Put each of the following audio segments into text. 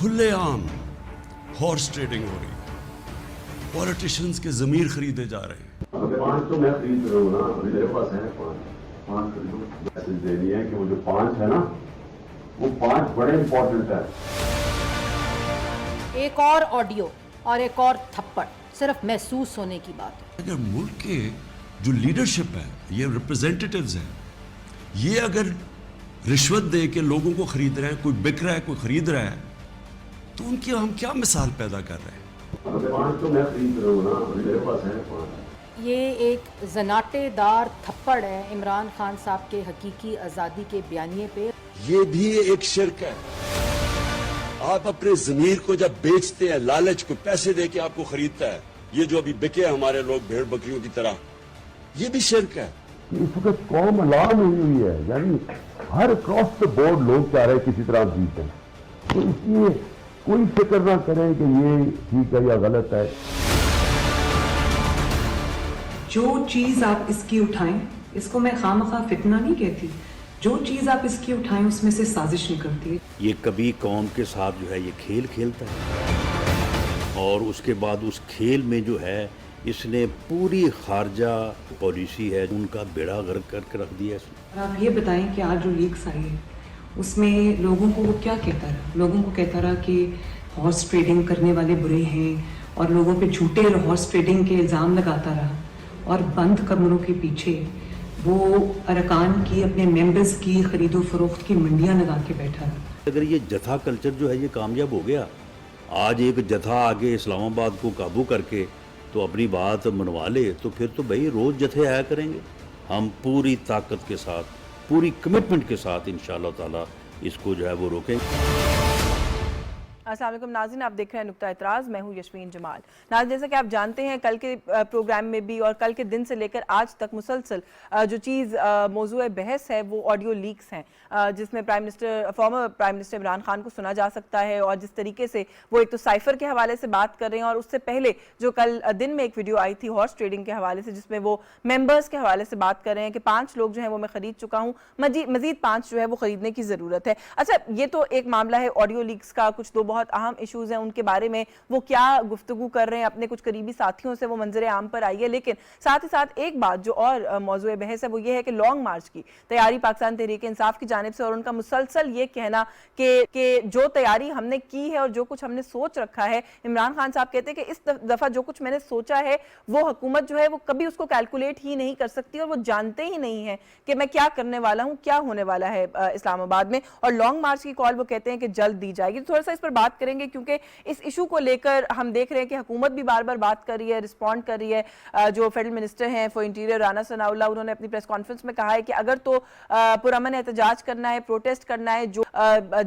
کھلے عام horse trading ہو رہی ہے, پولیٹیشنز کے ضمیر خریدے جا رہے ہیں. 5 تو میں خرید رہا ہوں نا, میرے پاس ہے 5 خریدو. میسج دینی ہے کہ وہ جو 5 ہے نا, وہ 5 بڑے امپورٹنٹ ہے. ایک اور آڈیو اور ایک اور تھپڑ صرف محسوس ہونے کی بات ہے. اگر ملک کے جو لیڈرشپ ہے, یہ ریپرزینٹیٹیوز ہیں, یہ اگر رشوت دے کے لوگوں کو خرید رہے ہیں, کوئی بک رہا ہے کوئی خرید رہا ہے, تو ان کی ہم کیا مثال پیدا کر رہے ہیں. 5 تو میں خرید رہا ہوں نا, میرے پاس ہے 5. یہ ایک زناٹے دار تھپڑ ہے عمران خان صاحب کے حقیقی آزادی کے بیانیے پہ. یہ بھی ایک شرک ہے. آپ اپنے ضمیر کو جب بیچتے ہیں, لالچ کو پیسے دے کے آپ کو خریدتا ہے, یہ جو ابھی بکے ہمارے لوگ بھیڑ بکریوں کی طرح, یہ بھی شرک ہے. اس وقت قوم الارم ہوئی ہے, یعنی ہر کراس دا بورڈ لوگ چاہ رہے کسی طرح جیتیں, تو اس لیے کوئی فکر نہ کریں کہ یہ ٹھیک ہے یا غلط ہے. جو چیز آپ اس کی اٹھائیں, اس کو میں خواہ فتنہ نہیں کہتی, جو چیز آپ اس کی اٹھائیں اس میں سے سازش نکلتی ہے. یہ کبھی قوم کے ساتھ جو ہے یہ کھیل کھیلتا ہے, اور اس کے بعد اس کھیل میں جو ہے اس نے پوری خارجہ پالیسی ہے ان کا بیڑا غرق کر کے رکھ دیا ہے. آپ یہ بتائیں کہ آج جو لیکس آئی ہے اس میں لوگوں کو وہ کیا کہتا رہا؟ لوگوں کو کہتا رہا کہ ہارس ٹریڈنگ کرنے والے برے ہیں, اور لوگوں پہ جھوٹے ہارس ٹریڈنگ کے الزام لگاتا رہا, اور بند کمروں کے پیچھے وہ ارکان کی, اپنے ممبرز کی خرید و فروخت کی منڈیاں لگا کے بیٹھا رہا. اگر یہ جتھا کلچر جو ہے یہ کامیاب ہو گیا, آج ایک جتھا آگے اسلام آباد کو قابو کر کے تو اپنی بات منوا لے, تو پھر تو بھائی روز جتھے آیا کریں گے. ہم پوری طاقت کے ساتھ, پوری کمٹمنٹ کے ساتھ انشاءاللہ تعالی اس کو جو ہے وہ روکیں. السلام علیکم ناظرین, آپ دیکھ رہے ہیں نقطہ اعتراض, میں ہوں یشمین جمال. ناظرین, جیسا کہ آپ جانتے ہیں کل کے پروگرام میں بھی اور کل کے دن سے لے کر آج تک مسلسل جو چیز موضوع بحث ہے وہ آڈیو لیکس ہیں, جس میں former prime minister Imran Khan کو سنا جا سکتا ہے, اور جس طریقے سے وہ ایک تو سائفر کے حوالے سے بات کر رہے ہیں, اور اس سے پہلے جو کل دن میں ایک ویڈیو آئی تھی ہارس ٹریڈنگ کے حوالے سے, جس میں وہ ممبرز کے حوالے سے بات کر رہے ہیں کہ 5 لوگ جو ہیں وہ میں خرید چکا ہوں, مزید 5 جو ہے وہ خریدنے کی ضرورت ہے. اچھا, یہ تو ایک معاملہ ہے آڈیو لیکس کا. کچھ دو بہت اہم ایشوز ہیں ان کے بارے میں وہ کیا گفتگو کر رہے ہیں اپنے کچھ قریبی ساتھیوں سے, وہ منظر عام پر آئی ہے. لیکن ساتھ ہی ساتھ ایک بات جو اور موضوع بحث ہے وہ یہ ہے کہ لانگ مارچ کی تیاری پاکستان تحریک انصاف کی جانب سے, اور ان کا مسلسل یہ کہنا کہ جو تیاری ہم نے کی ہے اور جو کچھ ہم نے سوچ رکھا ہے, عمران خان صاحب کہتے ہیں کہ اس دفعہ جو کچھ میں نے سوچا ہے وہ حکومت جو ہے وہ کبھی اس کو کیلکولیٹ ہی نہیں کر سکتی, اور وہ جانتے ہی نہیں ہیں کہ میں کیا کرنے والا ہوں, کیا ہونے والا ہے اسلام آباد میں. اور لانگ مارچ کی کال وہ کہتے ہیں کہ جلد دی جائے گی. تھوڑا سا اس پر بات کریں گے کیونکہ اس ایشو کو لے کر ہم دیکھ رہے ہیں کہ حکومت بھی بار بار بات کر رہی ہے, رسپونڈ کر رہی ہے. جو فیڈرل منسٹر ہیں فار انٹیریئر رانا ثناء اللہ, انہوں نے اپنی پریس کانفرنس میں کہا ہے کہ اگر تو پرامن احتجاج کرنا ہے, پروٹیسٹ کرنا ہے, جو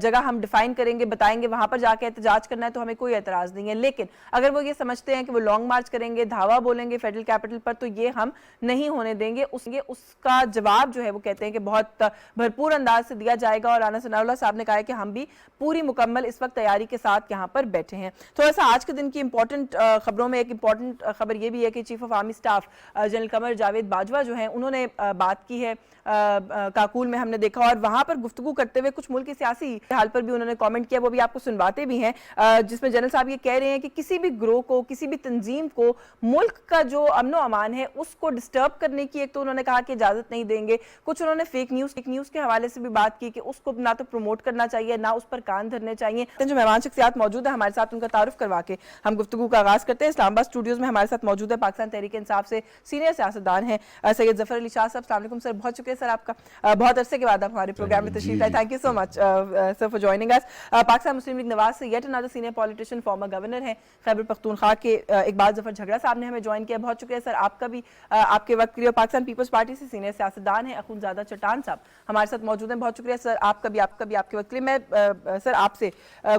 جگہ ہم ڈیفائن کریں گے بتائیں گے وہاں پر جا کے احتجاج کرنا ہے, تو ہمیں کوئی اعتراض نہیں ہے. لیکن اگر وہ یہ سمجھتے ہیں کہ وہ لانگ مارچ کریں گے, دھاوا بولیں گے فیڈرل کیپٹل پر, تو یہ ہم نہیں ہونے دیں گے. اس کا جواب جو ہے وہ کہتے ہیں کہ بہت بھرپور انداز سے دیا جائے گا, اور رانا ثناء اللہ صاحب نے کہا ہے کہ ہم بھی پوری مکمل اس وقت تیاری کے ساتھ یہاں پر بیٹھے ہیں. تھوڑا سا آج کے دن کی امپورٹنٹ خبروں میں ایک امپورٹنٹ خبر یہ بھی ہے کہ chief of army staff general Qamar Javed Bajwa جو ہیں انہوں نے بات کی ہے کاکول میں, ہم نے دیکھا, اور وہاں پر گفتگو کرتے ہوئے کچھ ملک کی سیاسی حال پر بھی انہوں نے کامنٹ کیا, وہ بھی آپ کو سنواتے بھی ہیں, جس میں جنرل صاحب یہ کہہ رہے ہیں کہ کسی بھی گروہ کو, کسی بھی تنظیم کو ملک کا جو امن و امان ہے اس کو ڈسٹرب کرنے کی ایک تو انہوں نے کہا کہ اجازت نہیں دیں گے. کچھ انہوں نے فیک نیوز کے حوالے سے بھی بات کی کہ اس کو نہ تو پروموٹ کرنا چاہیے نہ اس پر کان دھرنے چاہیے. جو مہمان شخصیات موجود ہیں ہمارے ساتھ, ان کا تعارف کروا کے ہم گفتگو کا آغاز کرتے ہیں. اسلام آباد اسٹوڈیوز میں ہمارے ساتھ موجود ہے پاکستان تحریک انصاف سے سینئر سیاستدان ہیں سید ظفر علی شاہ صاحب. السلام علیکم سر, بہت شکریہ سر آپ کا, بہت عرصے کے بعد آپ ہمارے پروگرام میں تشریف لائے. Thank you so much sir for joining اس. پاکستان مسلم لیگ نواز سے yet another senior politician, former governor ہیں خیبر پختونخوا کے اقبال ظفر جھگڑا صاحب نے ہمیں جوائن کیا. بہت شکریہ سر آپ کا بھی آپ کے وقت کے لیے. پاکستان پیپلز پارٹی سے سینئر سیاستدان ہیں اخونزادہ چٹان صاحب ہمارے ساتھ موجود ہیں. بہت شکریہ سر آپ کا بھی آپ کے وقت کے لیے. میں سر آپ سے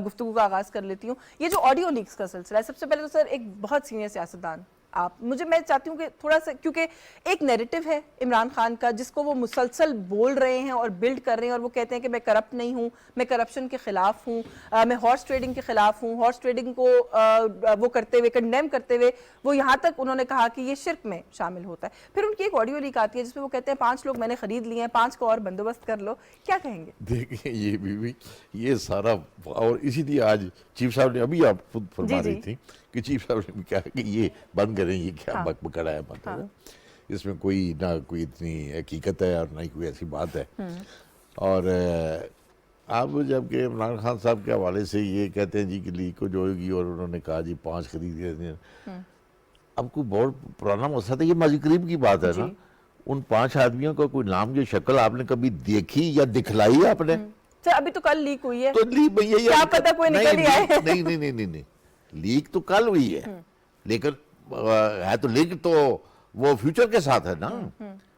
گفتگو کا آغاز کر لیتی ہوں. یہ جو آڈیو لیکس کا سلسلہ ہے, سب سے پہلے تو سر ایک بہت سینئر سیاستدان آپ مجھے میں چاہتی ہوں کہ تھوڑا سا کیونکہ ایک نیریٹو ہے عمران خان کا جس کو وہ مسلسل بول رہے ہیں اور بلڈ کر رہے ہیں اور وہ کہتے ہیں کہ میں کرپٹ نہیں ہوں, میں کرپشن کے خلاف ہوں, میں ہارس ٹریڈنگ کے خلاف ہوں, ہارس ٹریڈنگ کو وہ کرتے ہوئے کنڈیم کرتے ہوئے وہ یہاں تک انہوں نے کہا کہ یہ شرک میں شامل ہوتا ہے. پھر ان کی ایک آڈیو لیک آتی ہے جس میں وہ کہتے ہیں 5 لوگ میں نے خرید لیے ہیں, 5 کو اور بندوبست کر لو. کیا کہیں گے؟ دیکھیں یہ بھی یہ سارا, اور اسی لیے آج چیف صاحب نے ابھی آپ خود فرما رہی تھی کہ چیف صاحب نے بھی کہا کہ یہ بند کریں, یہ کیا بکڑا ہے مطلب اس میں کوئی نہ کوئی اتنی حقیقت ہے اور نہ ہی کوئی ایسی بات ہے. اور آپ جب کہ عمران خان صاحب کے حوالے سے یہ کہتے ہیں جی کہ لیک جو ہوگی اور انہوں نے کہا جی 5 خرید گئے, اب کوئی بہت پرانا مسئلہ تھا, یہ ماضی قریب کی بات ہے نا. ان 5 آدمیوں کا کوئی نام جو شکل آپ نے کبھی دیکھی یا دکھلائی آپ نے؟ ابھی تو کل لیک ہوئی ہے, تو کیا پتہ کوئی نکل ہی آئے. نہیں لیک تو کل ہوئی ہے, لیکن ہے تو لیک تو وہ فیوچر کے ساتھ ہے نا.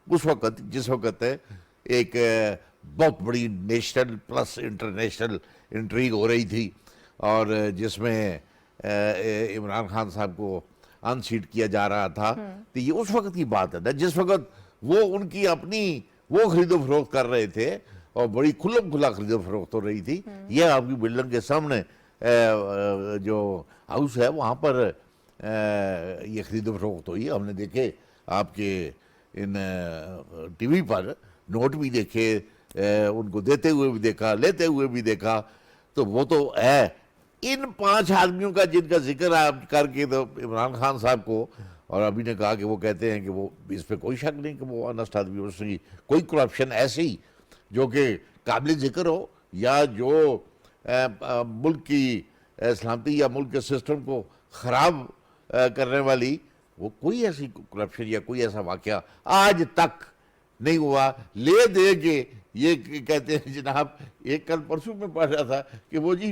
اس وقت جس وقت ایک بہت بڑی نیشنل پلس انٹرنیشنل انٹریگ ہو رہی تھی اور جس میں عمران خان صاحب کو ان سیٹ کیا جا رہا تھا, تو یہ اس وقت کی بات ہے نا جس وقت وہ ان کی اپنی وہ خرید و فروخت کر رہے تھے اور بڑی کھلم کھلا خرید و فروخت ہو رہی تھی. یہ آپ کی بلڈنگ کے سامنے جو ہاؤس ہے وہاں پر یہ خرید و فروخت ہوئی. ہم نے دیکھے آپ کے ان ٹی وی پر نوٹ بھی دیکھے, ان کو دیتے ہوئے بھی دیکھا, لیتے ہوئے بھی دیکھا. تو وہ تو ہے ان 5 آدمیوں کا جن کا ذکر آپ کر کے تو عمران خان صاحب کو, اور ابھی نے کہا کہ وہ کہتے ہیں کہ وہ اس پہ کوئی شک نہیں کہ وہ آنسٹ آدمی, اس کی کوئی کرپشن ایسی جو کہ قابل ذکر ہو یا جو ملک کی سلامتی یا ملک کے سسٹم کو خراب کرنے والی, وہ کوئی ایسی کرپشن یا کوئی ایسا واقعہ آج تک نہیں ہوا. لے دے کے یہ کہتے ہیں جناب, ایک کل پرسوں میں پڑھ رہا تھا کہ وہ جی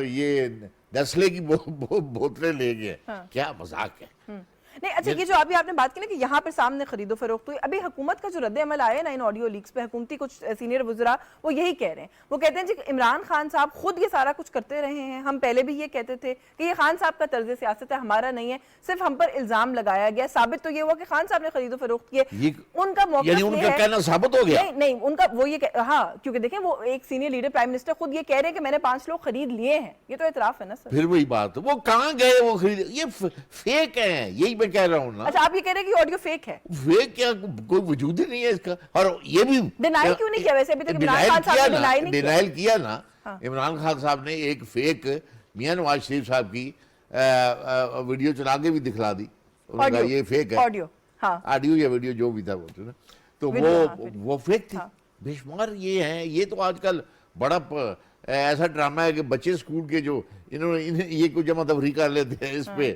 یہ نیسلے کی بوتلیں لے گئے. کیا مذاق ہے. نہیں اچھا, یہ جو ابھی آپ نے بات کی نا کہ یہاں پر سامنے خرید و فروخت ہوئی, ابھی حکومت کا جو رد عمل آیا نا ان آڈیو لیکس پہ, حکومتی کچھ سینئر وزراء وہ یہی کہہ رہے ہیں. وہ کہتے ہیں جی کہ عمران خان صاحب خود یہ سارا کچھ کرتے رہے ہیں, ہم پہلے بھی یہ کہتے تھے کہ یہ خان صاحب کا طرز سیاست ہے, ہمارا نہیں ہے, صرف ہم پر الزام لگایا گیا. ثابت تو یہ ہوا کہ خان صاحب نے خرید و فروخت کیے. ان کا موقف یعنی ان کا کہنا ثابت ہو گیا. نہیں ان کا وہ یہ ہاں, کیونکہ دیکھیں وہ ایک سینئر لیڈر پرائم منسٹر خود یہ کہہ رہے ہیں کہ میں نے 5 لوگ خرید لیے ہیں. یہ تو اعتراف ہے نا سر. پھر وہی بات, وہ کہاں گئے وہ خرید, یہ فیک ہیں, یہی میں کہہ رہا ہوں نا. آپ یہ کہہ رہے ہیں کہ آڈیو فیک ہے. فیک کیا, کوئی وجود ہی نہیں ہے اس کا. اور یہ بھی ڈینائی کیوں نہیں کیا ویسے ابھی تک عمران خان صاحب نے ڈینائی نہیں کیا. ڈینائل کیا نا عمران خان صاحب نے, ایک فیک میاں نواز شریف صاحب کی ویڈیو چلا کے بھی دکھلا دی. انہوں نے کہا یہ فیک ہے, آڈیو یا ویڈیو جو بھی تھا وہ, تو وہ فیک تھی. بے شمار یہ ہیں. یہ تو آج کل بڑا ایسا ڈرامہ ہے کہ بچے اسکول کے جو انہوں نے یہ کوئی جمع تفریح کر لیتے ہیں اس پہ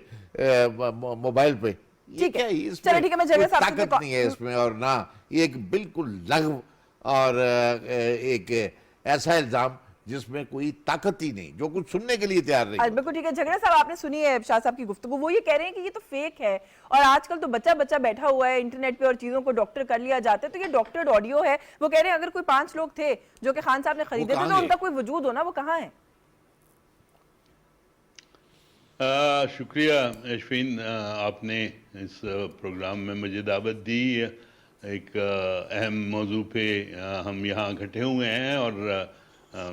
موبائل پہ. ٹھیک ہے, چلو ٹھیک ہے, میں جگہ صاحب طاقت نہیں ہے اس میں, اور نہ ایک بالکل لغو اور ایک ایسا الزام جس میں کوئی طاقت ہی نہیں, جو کچھ سننے کے لیے تیار نہیں. بالکل ٹھیک ہے. جھگڑے صاحب آپ نے سنی ہے شاہ صاحب کی گفتگو, وہ یہ کہہ رہے ہیں کہ یہ تو فیک ہے, اور آج کل تو بچہ بیٹھا ہوا ہے انٹرنیٹ پہ اور چیزوں کو ڈاکٹر کر لیا جاتا ہے, تو یہ ڈاکٹرڈ آڈیو ہے. وہ کہہ رہے ہیں اگر کوئی 5 لوگ تھے جو کہ خان صاحب نے خریدے تھے تو ان کا کوئی وجود ہونا, وہ کہاں ہے؟ شکریہ اشفین, آپ نے اس پروگرام میں مجھے دعوت دی. ایک اہم موضوع پہ ہم یہاں اکٹھے ہوئے ہیں, اور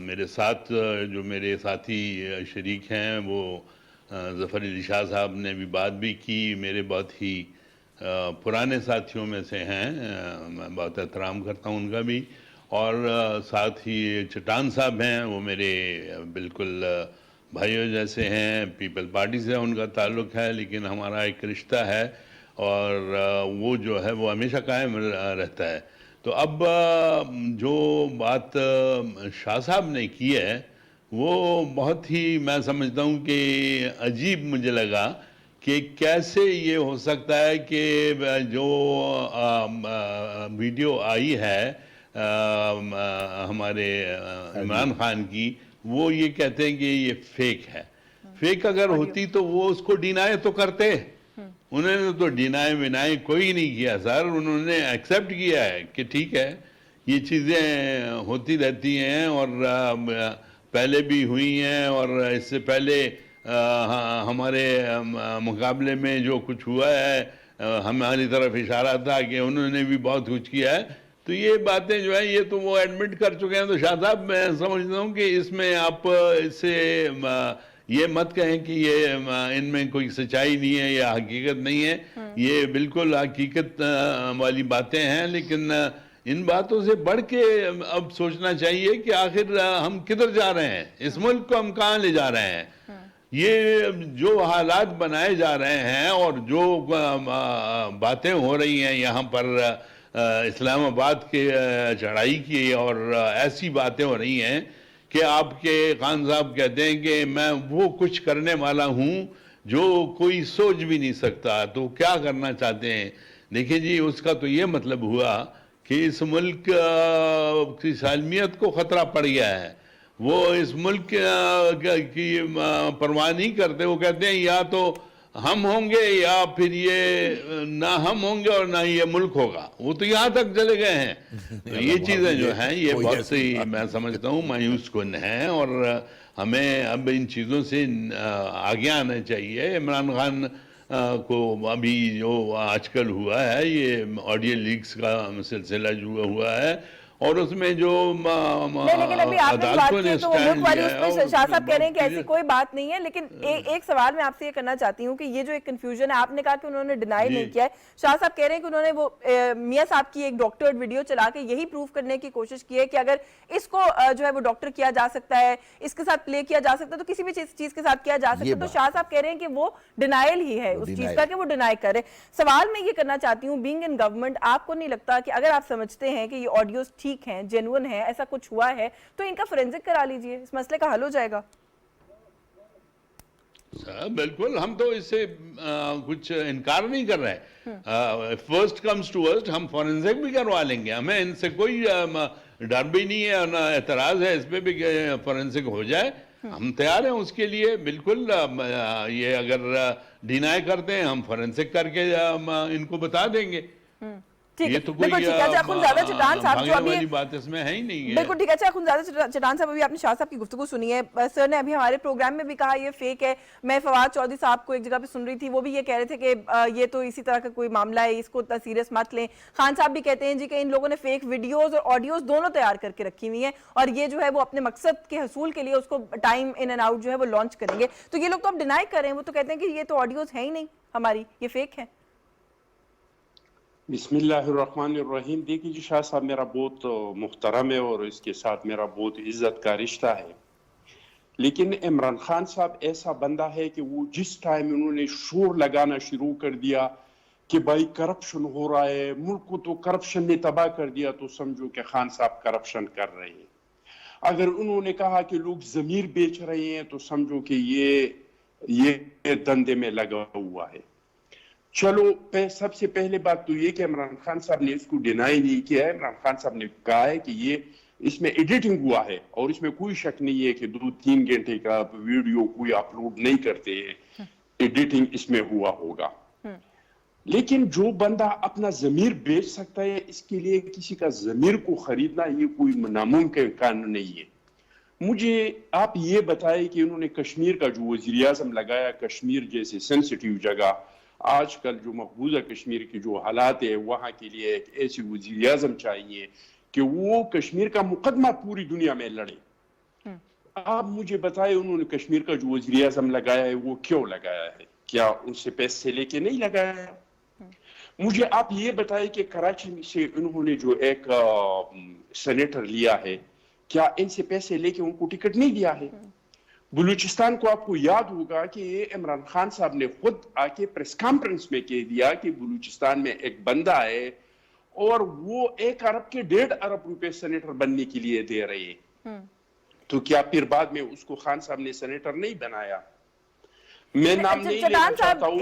میرے ساتھ جو میرے ساتھی شریک ہیں وہ ظفر علی شاہ صاحب نے بھی بات بھی کی, میرے بہت ہی پرانے ساتھیوں میں سے ہیں, میں بہت احترام کرتا ہوں ان کا بھی. اور ساتھ ہی چٹان صاحب ہیں, وہ میرے بالکل بھائیوں جیسے ہیں, پیپل پارٹی سے ان کا تعلق ہے, لیکن ہمارا ایک رشتہ ہے اور وہ جو ہے وہ ہمیشہ قائم رہتا ہے. تو اب جو بات شاہ صاحب نے کی ہے وہ بہت ہی, میں سمجھتا ہوں کہ عجیب مجھے لگا کہ کیسے یہ ہو سکتا ہے کہ جو ویڈیو آئی ہے ہمارے عمران خان کی, وہ یہ کہتے ہیں کہ یہ فیک ہے. فیک اگر ہوتی تو وہ اس کو ڈینائی تو کرتے, انہوں نے تو ڈینائی کوئی نہیں کیا سر. انہوں نے ایکسیپٹ کیا ہے کہ ٹھیک ہے یہ چیزیں ہوتی رہتی ہیں اور پہلے بھی ہوئی ہیں, اور اس سے پہلے ہمارے مقابلے میں جو کچھ ہوا ہے ہماری طرف اشارہ تھا کہ انہوں نے بھی بہت کچھ کیا ہے. تو یہ باتیں جو ہیں یہ تو وہ ایڈمٹ کر چکے ہیں. تو شاہ صاحب میں سمجھتا ہوں کہ اس میں آپ اس سے یہ مت کہیں کہ یہ ان میں کوئی سچائی نہیں ہے یا حقیقت نہیں ہے. یہ بالکل حقیقت والی باتیں ہیں, لیکن ان باتوں سے بڑھ کے اب سوچنا چاہیے کہ آخر ہم کدھر جا رہے ہیں, اس ملک کو ہم کہاں لے جا رہے ہیں. یہ جو حالات بنائے جا رہے ہیں اور جو باتیں ہو رہی ہیں یہاں پر اسلام آباد کے چڑھائی کی, اور ایسی باتیں ہو رہی ہیں کہ آپ کے خان صاحب کہتے ہیں کہ میں وہ کچھ کرنے والا ہوں جو کوئی سوچ بھی نہیں سکتا. تو کیا کرنا چاہتے ہیں؟ دیکھیں جی, اس کا تو یہ مطلب ہوا کہ اس ملک کی سالمیت کو خطرہ پڑ گیا ہے. وہ اس ملک کی پرواہ نہیں کرتے. وہ کہتے ہیں یا تو ہم ہوں گے یا پھر یہ نہ ہم ہوں گے اور نہ یہ ملک ہوگا. وہ تو یہاں تک چلے گئے ہیں. یہ چیزیں جو ہیں یہ بہت سی میں سمجھتا ہوں مایوس کن ہیں, اور ہمیں اب ان چیزوں سے آگے آنا چاہیے. عمران خان کو ابھی جو آج کل ہوا ہے یہ آڈیو لیکس کا سلسلہ جو ہوا ہے, اور اس میں جو لیکن ابھی آپ نے بات کی تو وہ ملک والی اس میں شاہ صاحب کہہ رہے ہیں کہ ایسی کوئی بات نہیں ہے. لیکن ایک سوال میں آپ سے یہ کرنا چاہتی ہوں کہ یہ جو ایک کنفیوژن ہے, آپ نے کہا کہ انہوں نے ڈینائی نہیں کیا ہے. شاہ صاحب کہہ رہے ہیں کہ انہوں نے وہ میاں صاحب کی ایک ڈاکٹرڈ ویڈیو چلا کے یہی پروف کرنے کی کوشش کی ہے کہ اگر اس کو جو ہے وہ ڈاکٹر کیا جا سکتا ہے, اس کے ساتھ پلے کیا جا سکتا ہے, تو کسی بھی چیز کے ساتھ کیا جا سکتا ہے. تو شاہ صاحب کہہ رہے ہیں کہ وہ ڈینائل ہی ہے اس چیز کا, کہ وہ ڈینائی کر رہے. سوال میں یہ کرنا چاہتی ہوں, بینگ ان گورنمنٹ, آپ کو نہیں لگتا کہ اگر آپ سمجھتے ہیں کہ یہ آڈیوز ٹھیک ہیں, جینوئن ہے, ایسا کچھ ہوا ہے, تو ان کا فورینزک کرا لیجئے, اس مسئلے کا حل ہو جائے گا؟ بالکل, ہم تو اس سے کچھ انکار نہیں کر رہے. فرسٹ کمز ٹو ورسٹ, ہم فورینزک بھی کروا لیں گے. ہمیں ان سے کوئی ڈر بھی نہیں ہے, نہ اعتراض ہے اس پہ بھی کہ فورینزک ہو جائے. ہم تیار ہیں اس کے لیے بالکل. یہ اگر ڈینائی کرتے ہیں ہم فورینزک کر کے ان کو بتا دیں گے. یہ تو کوئی بھاگنے والی بات اس میں ہے ہی نہیں ہے. بالکل ٹھیک ہے. اچھا اخنزادہ چٹان صاحب, ابھی آپ نے شاہ صاحب کی گفتگو سنی ہے. سر نے ابھی ہمارے پروگرام میں بھی کہا یہ فیک ہے. میں فواد چودھری صاحب کو ایک جگہ پہ سن رہی تھی, وہ بھی یہ کہہ رہے تھے کہ یہ تو اسی طرح کا کوئی معاملہ ہے, اس کو اتنا سیریس مت لیں. خان صاحب بھی کہتے ہیں جی کہ ان لوگوں نے فیک ویڈیوز اور آڈیوز دونوں تیار کر کے رکھی ہوئی ہیں, اور یہ جو ہے وہ اپنے مقصد کے حصول کے لیے اس کو ٹائم ان اینڈ آؤٹ جو ہے وہ لانچ کریں گے. تو یہ لوگ تو اب ڈینائی کر رہے ہیں, وہ تو کہتے ہیں کہ یہ تو آڈیوز ہیں ہی نہیں ہماری, یہ فیک ہے. بسم اللہ الرحمن الرحیم. دیکھیے جی, شاہ صاحب میرا بہت محترم ہے اور اس کے ساتھ میرا بہت عزت کا رشتہ ہے, لیکن عمران خان صاحب ایسا بندہ ہے کہ وہ جس ٹائم انہوں نے شور لگانا شروع کر دیا کہ بھائی کرپشن ہو رہا ہے, ملک کو تو کرپشن نے تباہ کر دیا, تو سمجھو کہ خان صاحب کرپشن کر رہے ہیں. اگر انہوں نے کہا کہ لوگ ضمیر بیچ رہے ہیں, تو سمجھو کہ یہ دندے میں لگا ہوا ہے. چلو سب سے پہلے بات تو یہ کہ عمران خان صاحب نے اس کو ڈینائی نہیں کیا ہے. عمران خان صاحب نے کہا ہے کہ یہ اس میں ایڈیٹنگ ہوا ہے, اور اس میں کوئی شک نہیں ہے کہ 2-3 گھنٹے کا ویڈیو کوئی اپلوڈ نہیں کرتے ہیں, ایڈیٹنگ اس میں ہوا ہوگا. لیکن جو بندہ اپنا ضمیر بیچ سکتا ہے, اس کے لیے کسی کا ضمیر کو خریدنا یہ کوئی ناممکن کام نہیں ہے. مجھے آپ یہ بتائیں کہ انہوں نے کشمیر کا جو وزیر اعظم لگایا, کشمیر جیسے سینسٹیو جگہ, آج کل جو مقبوضہ کشمیر کی جو حالات ہے وہاں کے لیے ایک ایسی وزیر اعظم چاہیے کہ وہ کشمیر کا مقدمہ پوری دنیا میں لڑے. آپ مجھے بتائیں انہوں نے کشمیر کا جو وزیر اعظم لگایا ہے وہ کیوں لگایا ہے؟ کیا ان سے پیسے لے کے نہیں لگایا ہے؟ مجھے آپ یہ بتائیں کہ کراچی سے انہوں نے جو ایک سینیٹر لیا ہے, کیا ان سے پیسے لے کے ان کو ٹکٹ نہیں دیا ہے؟ بلوچستان کو آپ کو یاد ہوگا کہ یہ عمران خان صاحب نے خود آ کے پریس کانفرنس میں کہہ دیا کہ بلوچستان میں ایک بندہ ہے اور وہ 1 ارب کے 1.5 ارب روپے سینیٹر بننے کے لیے دے رہے ہیں. تو کیا پھر بعد میں اس کو خان صاحب نے سینیٹر نہیں بنایا؟ میں نام نہیں لینا چاہتا ہوں.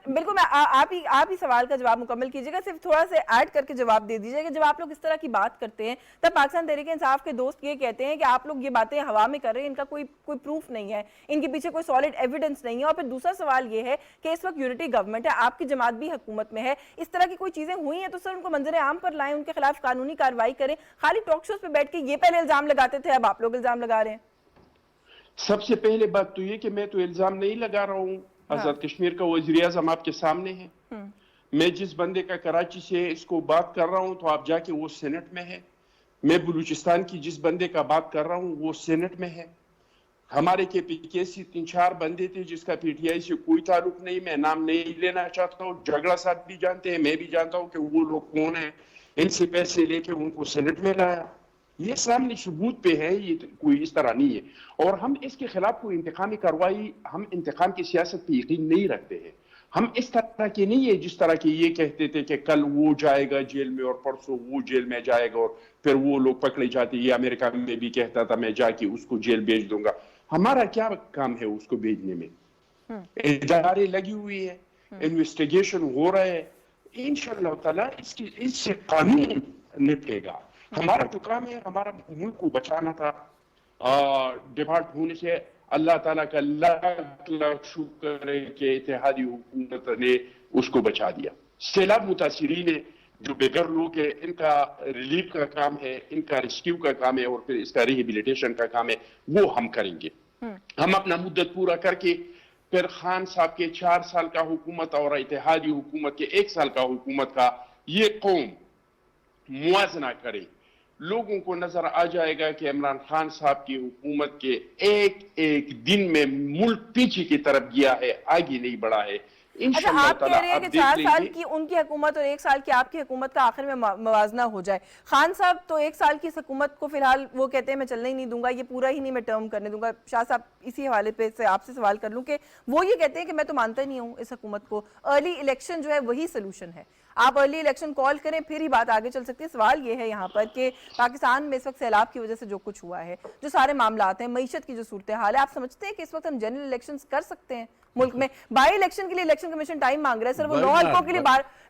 بالکل میں آپ ہی سوال کا جواب مکمل کیجیے گا, صرف تھوڑا سے ایڈ کر کے جواب دے دیجیے گا. جب آپ لوگ اس طرح کی بات کرتے ہیں تب پاکستان تحریک انصاف کے دوست یہ کہتے ہیں کہ آپ لوگ یہ باتیں ہوا میں کر رہے ہیں, ان کا کوئی پروف نہیں ہے, ان کے پیچھے کوئی سالڈ ایویڈنس نہیں ہے. اور پھر دوسرا سوال یہ ہے کہ اس وقت یونٹی گورنمنٹ ہے, آپ کی جماعت بھی حکومت میں ہے, اس طرح کی کوئی چیزیں ہوئی ہیں تو سر ان کو منظر عام پر لائیں, ان کے خلاف قانونی کارروائی کریں. خالی ٹاک شوز پہ بیٹھ کے یہ پہلے الزام لگاتے تھے, اب آپ لوگ الزام لگا رہے ہیں. سب سے پہلے بات تو یہ کہ میں تو الزام نہیں لگا رہا ہوں, آزاد کشمیر کا وزیر اعظم آپ کے سامنے ہے. میں جس بندے کا کراچی سے اس کو بات کر رہا ہوں تو آپ جا کے وہ سینٹ میں ہے. میں بلوچستان کی جس بندے کا بات کر رہا ہوں وہ سینٹ میں ہے. ہمارے کے پی کے سی 3-4 بندے تھے جس کا پی ٹی آئی سے کوئی تعلق نہیں, میں نام نہیں لینا چاہتا ہوں, جھگڑا صاحب بھی جانتے ہیں, میں بھی جانتا ہوں کہ وہ لوگ کون ہیں. ان سے پیسے لے کے ان کو سینٹ میں لایا. یہ سامنے ثبوت پہ ہے, یہ کوئی اس طرح نہیں ہے. اور ہم اس کے خلاف کوئی انتقامی کارروائی, ہم انتقام کی سیاست پہ یقین نہیں رکھتے ہیں. ہم اس طرح کے نہیں ہے جس طرح کے یہ کہتے تھے کہ کل وہ جائے گا جیل میں اور پرسوں وہ جیل میں جائے گا اور پھر وہ لوگ پکڑے جاتے. یہ امریکہ میں بھی کہتا تھا میں جا کے اس کو جیل بھیج دوں گا. ہمارا کیا کام ہے اس کو بھیجنے میں؟ ادارے لگی ہوئی ہے, انویسٹیگیشن ہو رہا ہے, انشاءاللہ تعالی اس سے قانون نپٹے گا. ہمارا جو کام ہے ہمارا ملک کو بچانا تھا ڈیفالٹ ہونے سے. اللہ تعالیٰ کا لاکھ لاکھ شکر ہے کہ اتحادی حکومت نے اس کو بچا دیا. سیلاب متاثرین جو بے گھر لوگ ہیں ان کا ریلیف کا کام ہے, ان کا ریسکیو کا کام ہے اور پھر اس کا ریہیبلیٹیشن کا کام ہے, وہ ہم کریں گے. ہم اپنا مدت پورا کر کے پھر خان صاحب کے 4 سال کا حکومت اور اتحادی حکومت کے 1 سال کا حکومت کا یہ قوم موازنہ کرے. لوگوں کو نظر آ جائے گا کہ عمران خان صاحب کی حکومت کے ایک دن میں ملک پیچھے کی طرف گیا ہے, آگے نہیں بڑھا ہے. اچھا, آپ کہہ رہے ہیں کہ 4 سال کی ان کی حکومت اور 1 سال کی آپ کی حکومت کا آخر میں موازنہ ہو جائے. خان صاحب تو 1 سال کی اس حکومت کو فی الحال وہ کہتے ہیں میں چلنے ہی نہیں دوں گا, یہ پورا ہی نہیں میں ٹرم کرنے دوں گا. شاہ صاحب اسی حوالے پہ سے آپ سے سوال کر لوں کہ وہ یہ کہتے ہیں کہ میں تو مانتا نہیں ہوں اس حکومت کو, ارلی الیکشن جو ہے وہی سلوشن ہے, آپ ارلی الیکشن کال کریں پھر ہی بات آگے چل سکتی ہے. سوال یہ ہے یہاں پر کہ پاکستان میں اس وقت سیلاب کی وجہ سے جو کچھ ہوا ہے, جو سارے معاملات ہیں, معیشت کی جو صورتحال ہے, آپ سمجھتے ہیں کہ اس وقت ہم جنرل الیکشنز کر سکتے ہیں ملک میں؟ بائی الیکشن کے لیے الیکشن کمیشن ٹائم مانگ رہا ہے سر, وہ 9 حلقوں کے لیے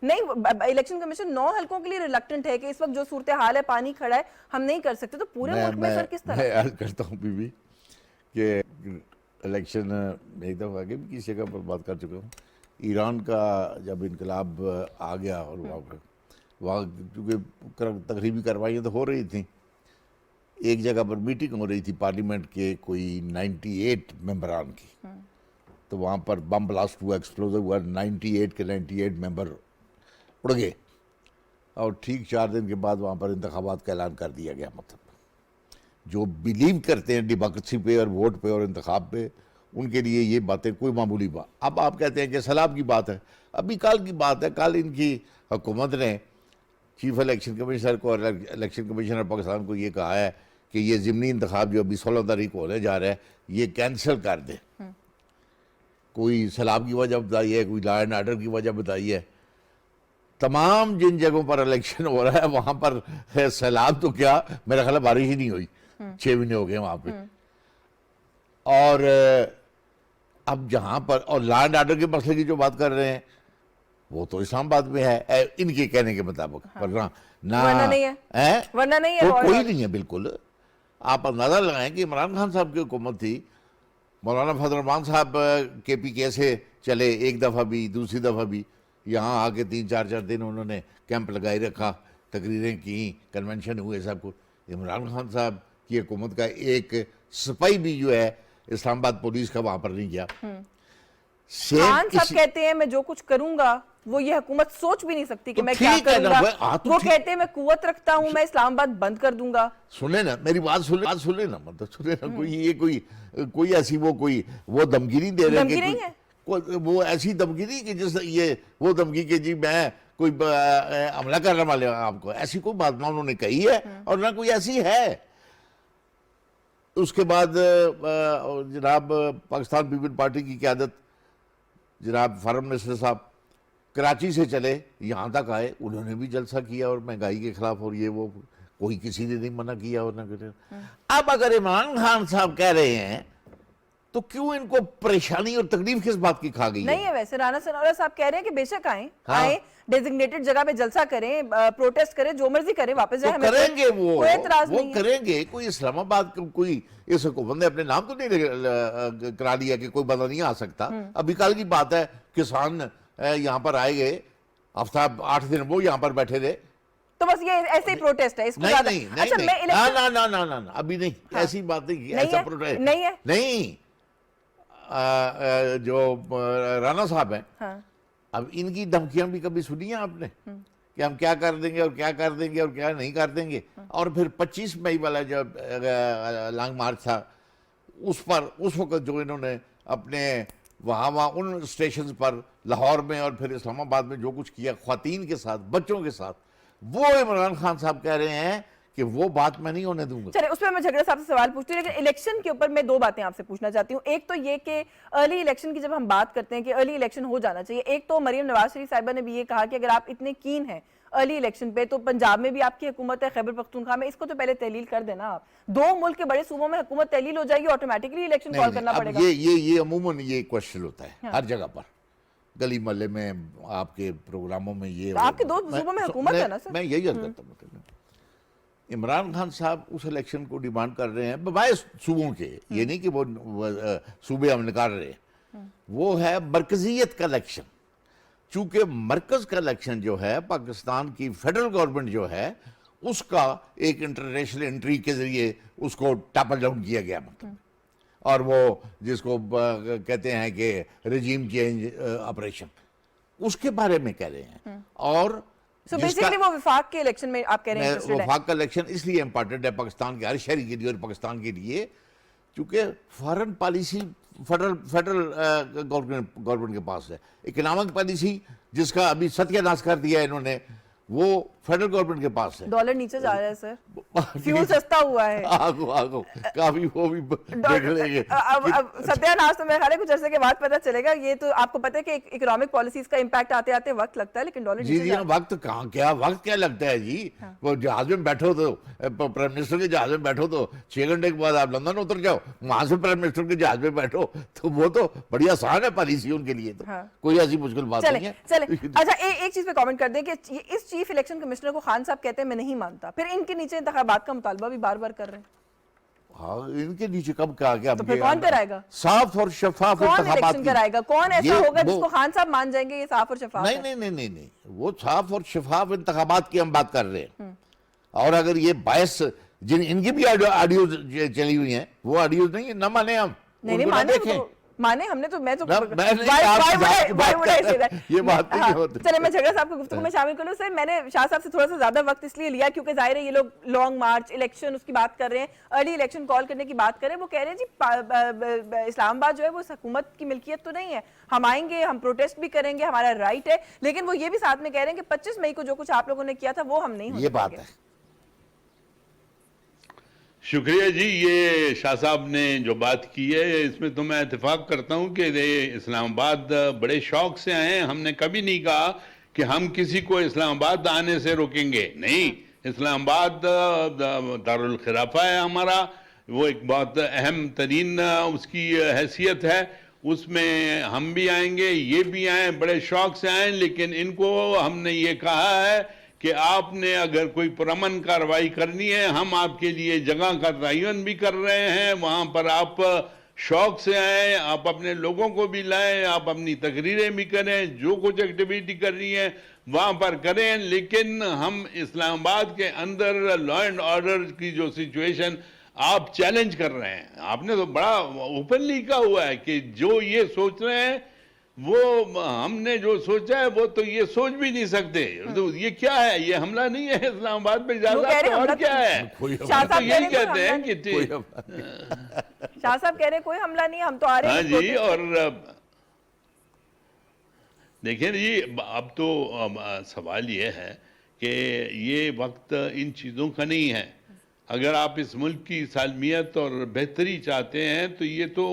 نہیں, الیکشن کمیشن 9 حلقوں کے لیے ریلکٹنٹ ہے کہ اس وقت جو صورتحال ہے, پانی کھڑا ہے, ہم نہیں کر سکتے. تو پورے ملک میں سر کس طرح؟ میں عرض کرتا ہوں بی بی کہ الیکشن ایک دفعہ آگے بھی کسی جگہ پر بات کر چکا ہوں. ایران کا جب انقلاب آ گیا اور وہاں چونکہ تقریبی کارروائیاں تو ہو رہی تھیں, ایک جگہ پر میٹنگ ہو رہی تھی پارلیمنٹ کے کوئی 98 ممبران کی, تو وہاں پر بم بلاسٹ ہوا, ایکسپلوزو ہوا, 98 کے 98 ممبر اڑ گئے اور ٹھیک 4 دن کے بعد وہاں پر انتخابات کا اعلان کر دیا گیا. مطلب جو بلیو کرتے ہیں ڈیموکریسی پہ اور ووٹ پہ اور انتخاب پہ, ان کے لیے یہ باتیں کوئی معمولی بات. اب آپ کہتے ہیں کہ سیلاب کی بات ہے, ابھی کل کی بات ہے, کل ان کی حکومت نے چیف الیکشن کمشنر کو اور الیکشن کمیشنر پاکستان کو یہ کہا ہے کہ یہ ضمنی انتخاب جو ابھی 16 تاریخ کو ہونے جا رہا ہے یہ کینسل کر دے. کوئی سیلاب کی وجہ بتائی ہے, کوئی لا اینڈ آرڈر کی وجہ بتائی ہے. تمام جن جگہوں پر الیکشن ہو رہا ہے وہاں پر سیلاب تو کیا, میرا خیال ہے بارش ہی نہیں ہوئی, 6 مہینے ہو گئے وہاں پہ. اور اب جہاں پر اور لا اینڈ آرڈر کے مسئلے کی جو بات کر رہے ہیں وہ تو اسلام آباد میں ہے ان کے کہنے کے مطابق, ورنہ کوئی نہیں ہے بالکل. آپ اندازہ لگائیں کہ عمران خان صاحب کی حکومت تھی, مولانا فضل الرحمان صاحب کے پی کے سے چلے, ایک دفعہ بھی دوسری دفعہ بھی یہاں آ کے 3-4 دن انہوں نے کیمپ لگائی رکھا, تقریریں کی, کنونشن ہوئے, سب کچھ. عمران خان صاحب کی حکومت کا ایک سپاہی بھی جو ہے اسلام آباد پولیس کا وہاں پر نہیں گیا. خان صاحب کہتے ہیں میں جو کچھ کروں گا وہ یہ حکومت سوچ بھی نہیں سکتی کہ میں کیا کروں گا. وہ کہتے ہیں میں قوت رکھتا ہوں, میں اسلام آباد بند کر دوں گا. سنیں نا میری بات, سنیں نا, مطلب سنیں نا, کوئی ایسی وہ دھمکی نہیں دے رہے کہ وہ ایسی دھمکی نہیں کہ جس یہ وہ دھمکی کہ جی میں کوئی حملہ کرنے والے آپ کو, ایسی کوئی بات نہ انہوں نے کہی ہے اور نہ کوئی ایسی ہے. اس کے بعد جناب پاکستان پیپل پارٹی کی قیادت جناب فارم منسٹر صاحب کراچی سے چلے یہاں تک آئے, انہوں نے بھی جلسہ کیا اور مہنگائی کے خلاف, اور یہ وہ کوئی کسی نے نہیں منع کیا اور نہ کرے. اب اگر عمران خان صاحب کہہ رہے ہیں تو کیوں ان کو پریشانی اور تکلیف کس بات کی کھا گئی نہیں ہے؟ ویسے رانا ثناءاللہ صاحب کہہ رہے ہیں کہ بے شک آئیں ڈیزگنیٹڈ جگہ پہ جلسہ کریں, پروٹیسٹ کریں, جو مرضی کریں, واپس جائیں, کریں گے, کوئی اعتراض نہیں ہے. کریں گے. کوئی اسلام آباد کوئی اس حکومت نے اپنے نام تو نہیں کرا لیا کہ کوئی بندہ نہیں آ سکتا. ابھی کل کی بات ہے, کسان یہاں پر آئے گئے, ہفتہ 8 دن وہ یہاں پر بیٹھے رہے, تو بس یہ ایسے ہی پروٹیسٹ ہے اس کو نہیں زیادہ نہیں اچھا میں الیکشن نہیں ابھی نہیں ایسی بات نہیں نہیں ایسا ہے پروٹیسٹ نہیں ہے نہیں جو رانا صاحب ہیں ہاں اب ان کی دھمکیاں بھی کبھی سنی ہیں آپ نے کہ ہم کیا کر دیں گے اور کیا کر دیں گے اور کیا نہیں کر دیں گے. اور پھر 25 مئی والا جو لانگ مارچ تھا اس پر اس وقت جو انہوں نے اپنے وہاں ان اسٹیشنز پر لاہور میں اور پھر اسلام آباد میں جو کچھ کیا خواتین کے ساتھ بچوں کے ساتھ, وہ عمران خان صاحب کہہ رہے ہیں کہ وہ بات میں نہیں ہونے دوں گا. چلے اس پہ میں جھگڑا صاحب سے سوال پوچھتی ہوں, لیکن الیکشن کے اوپر میں دو باتیں آپ سے پوچھنا چاہتی ہوں. ایک تو یہ کہ ارلی الیکشن کی جب ہم بات کرتے ہیں کہ ارلی الیکشن ہو جانا چاہیے, ایک تو مریم نواز شریف صاحبہ نے بھی یہ کہا کہ اگر آپ اتنے کین ہیں ارلی الیکشن پہ تو پنجاب میں بھی آپ کی حکومت ہے, خیبر پختونخوا میں, اس کو تو پہلے تحلیل کر دینا آپ. دو ملک کے بڑے صوبوں میں حکومت تحلیل ہو جائے گی, آٹومیٹکلی الیکشن کال کرنا پڑے گا. یہ عموماً یہ کوشچن ہوتا ہے ہر جگہ پر, گلی محلے میں آپ کے پروگراموں میں یہ. آپ کے دو صوبوں میں حکومت ہے نا سر. میں یہی عرض کرتا ہوں, عمران خان صاحب اس الیکشن کو ڈیمانڈ کر رہے ہیں بوائے صوبوں کے, یہ نہیں کہ وہ صوبے ہم نکال رہے ہیں, وہ ہے مرکزیت کا الیکشن. چونکہ مرکز کا الیکشن جو ہے پاکستان کی فیڈرل گورنمنٹ جو ہے اس کا ایک انٹرنیشنل انٹری کے ذریعے اس کو ٹاپل ڈاؤن کیا گیا, مطلب, اور وہ جس کو کہتے ہیں کہ رجیم چینج آپریشن, اس کے بارے میں کہہ رہے ہیں. اور سو بیسیکلی وہ وفاق کے الیکشن میں آپ کہہ رہے ہیں وفاق کا الیکشن اس لیے امپورٹنٹ ہے پاکستان کے ہر شہری کے لیے اور پاکستان کے لیے, چونکہ فارن پالیسی فیڈرل گورنمنٹ کے پاس ہے. اکنامک پالیسی جس کا ابھی ستیہ ناش کر دیا ہے انہوں نے, وہ فیڈرل گورنمنٹ کے پاس ہے. ڈالر نیچے جا رہا ہے سر, فیول سستا ہوا ہے. آگو کافی وہ بھی دیکھ لیں گے. ستیہ ناش تو میرے خیال ہے کچھ عرصے کے بعد پتہ چلے گا. یہ تو آپ کو پتہ ہے کہ اکنامک پالیسیز کا امپیکٹ آتے آتے وقت لگتا ہے, لیکن ڈالر نیچے جی وقت کہاں کیا وقت کیا لگتا ہے جی. وہ جہاز میں بیٹھو تو پرائم منسٹر کے جہاز میں بیٹھو تو 6 گھنٹے کے بعد آپ لندن اتر جاؤ, وہاں سے پرائم منسٹر کے جہاز میں بیٹھو, تو وہ تو بڑی آسان ہے پالیسی ان کے لیے, تو کوئی ایسی مشکل بات نہیں ہے. چلیں اچھا ایک چیز پہ کامنٹ کر دیں کہ اس چیف الیکشن کمشنر کو خان صاحب کہتے ہیں میں نہیں مانتا, پھر ان کے نیچے انتخابات کا مطالبہ بھی بار بار کر رہے ہیں. ہاں ان کے نیچے کب کہا گیا؟ تو پھر کون کرائے گا صاف اور شفاف کون انتخابات الیکشن کرائے گا؟ کون ایسا ہوگا جس کو خان صاحب مان جائیں گے یہ صاف اور شفاف ہے؟ نہیں, وہ صاف اور شفاف انتخابات کی ہم بات کر رہے ہیں. اور اگر یہ باعث جن ان کی بھی آڈیوز چلی ہوئی ہیں, وہ آڈیوز نہیں نہ مانے, ہم نہیں مانے ہم نے تو میں تو یہ بات نہیں ہوتی. چلے میں جھگڑا صاحب کو گفتگو میں شامل کر لوں. سر میں نے شاہ صاحب سے تھوڑا سا زیادہ وقت اس لیے لیا کیونکہ ظاہر ہے یہ لوگ لانگ مارچ الیکشن اس کی بات کر رہے ہیں, ارلی الیکشن کال کرنے کی بات کر رہے ہیں. وہ کہہ رہے ہیں جی اسلام آباد جو ہے وہ حکومت کی ملکیت تو نہیں ہے, ہم آئیں گے, ہم پروٹیسٹ بھی کریں گے, ہمارا رائٹ ہے, لیکن وہ یہ بھی ساتھ میں کہہ رہے ہیں کہ 25 مئی کو جو کچھ آپ لوگوں نے کیا تھا وہ ہم نہیں. یہ بات ہے. شکریہ جی. یہ شاہ صاحب نے جو بات کی ہے اس میں تو میں اتفاق کرتا ہوں کہ اسلام آباد بڑے شوق سے آئے ہیں. ہم نے کبھی نہیں کہا کہ ہم کسی کو اسلام آباد آنے سے روکیں گے, نہیں. اسلام آباد دارالخلافہ ہے ہمارا, وہ ایک بہت اہم ترین اس کی حیثیت ہے, اس میں ہم بھی آئیں گے, یہ بھی آئیں, بڑے شوق سے آئیں. لیکن ان کو ہم نے یہ کہا ہے کہ آپ نے اگر کوئی پرامن کارروائی کرنی ہے, ہم آپ کے لیے جگہ کا تعین بھی کر رہے ہیں, وہاں پر آپ شوق سے آئیں, آپ اپنے لوگوں کو بھی لائیں, آپ اپنی تقریریں بھی کریں, جو کچھ ایکٹیویٹی کرنی ہے وہاں پر کریں. لیکن ہم اسلام آباد کے اندر لا اینڈ آرڈر کی جو سچویشن آپ چیلنج کر رہے ہیں, آپ نے تو بڑا اوپنلی کہا ہوا ہے کہ جو یہ سوچ رہے ہیں وہ ہم نے جو سوچا ہے وہ تو یہ سوچ بھی نہیں سکتے. یہ کیا ہے, یہ حملہ نہیں ہے اسلام آباد پہ اجازت, اور کیا ہے؟ تو یہی کہتے ہیں کہ شاہ صاحب کہہ رہے ہیں کوئی حملہ نہیں, ہم تو آ رہے ہیں. ہاں جی, اور دیکھیں جی اب تو سوال یہ ہے کہ یہ وقت ان چیزوں کا نہیں ہے. اگر آپ اس ملک کی سالمیت اور بہتری چاہتے ہیں تو یہ تو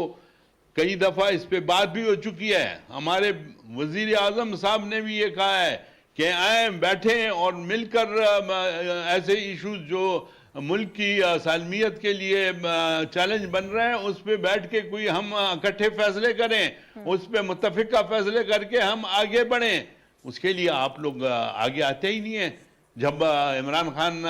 کئی دفعہ اس پہ بات بھی ہو چکی ہے. ہمارے وزیر اعظم صاحب نے بھی یہ کہا ہے کہ آئیں, بیٹھیں اور مل کر ایسے ایشوز جو ملک کی سالمیت کے لیے چیلنج بن رہے ہیں اس پہ بیٹھ کے کوئی ہم اکٹھے فیصلے کریں, اس پہ متفقہ فیصلے کر کے ہم آگے بڑھیں. اس کے لیے آپ لوگ آگے آتے ہی نہیں ہیں. جب عمران خان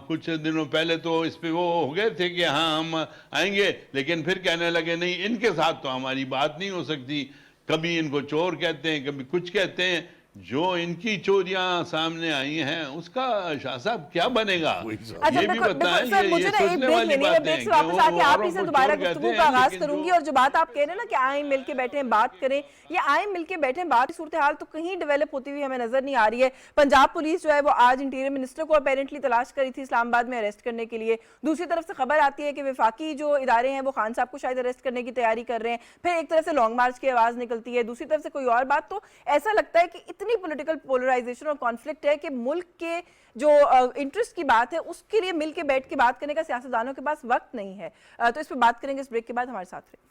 کچھ دنوں پہلے تو اس پہ وہ ہو گئے تھے کہ ہاں ہم آئیں گے, لیکن پھر کہنے لگے نہیں ان کے ساتھ تو ہماری بات نہیں ہو سکتی. کبھی ان کو چور کہتے ہیں, کبھی کچھ کہتے ہیں. جو ان کی چوریاں سامنے آئی ہیں اس کا شاہ صاحب کیا بنے گا؟ یہ بھی بتائیں. سر مجھے نا ایک بریک لینی ہے, بریک سے واپس آ کے آپ ہی سے دوبارہ گفتگو کا آغاز کروں گی. اور جو بات آپ کہہ رہے ہیں نا کہ آئیں مل کے بیٹھیں بات کریں, یہ آئیں مل کے بیٹھیں بات کی صورتحال تو کہیں ڈیولپ ہوتی ہوئی ہمیں نظر نہیں آ رہی ہے. پنجاب پولیس جو ہے وہ آج انٹیریئر منسٹر کو اپیرنٹلی تلاش کری تھی اسلام آباد میں اریسٹ کرنے کے لیے. دوسری طرف سے خبر آتی ہے کہ وفاقی جو ادارے ہیں وہ خان صاحب کو شاید اریسٹ کرنے کی تیاری کر رہے ہیں. پھر ایک طرف سے لانگ مارچ کی آواز نکلتی ہے, دوسری طرف سے کوئی اور بات. تو ایسا لگتا ہے کہ اتنی پولیٹیکل پولرائزیشن اور کانفلکٹ ہے کہ ملک کے جو انٹرسٹ کی بات ہے اس کے لیے مل کے بیٹھ کے بات کرنے کا سیاستدانوں کے پاس وقت نہیں ہے. تو اس پہ بات کریں گے اس بریک کے بعد. ہمارے ساتھ رہیں.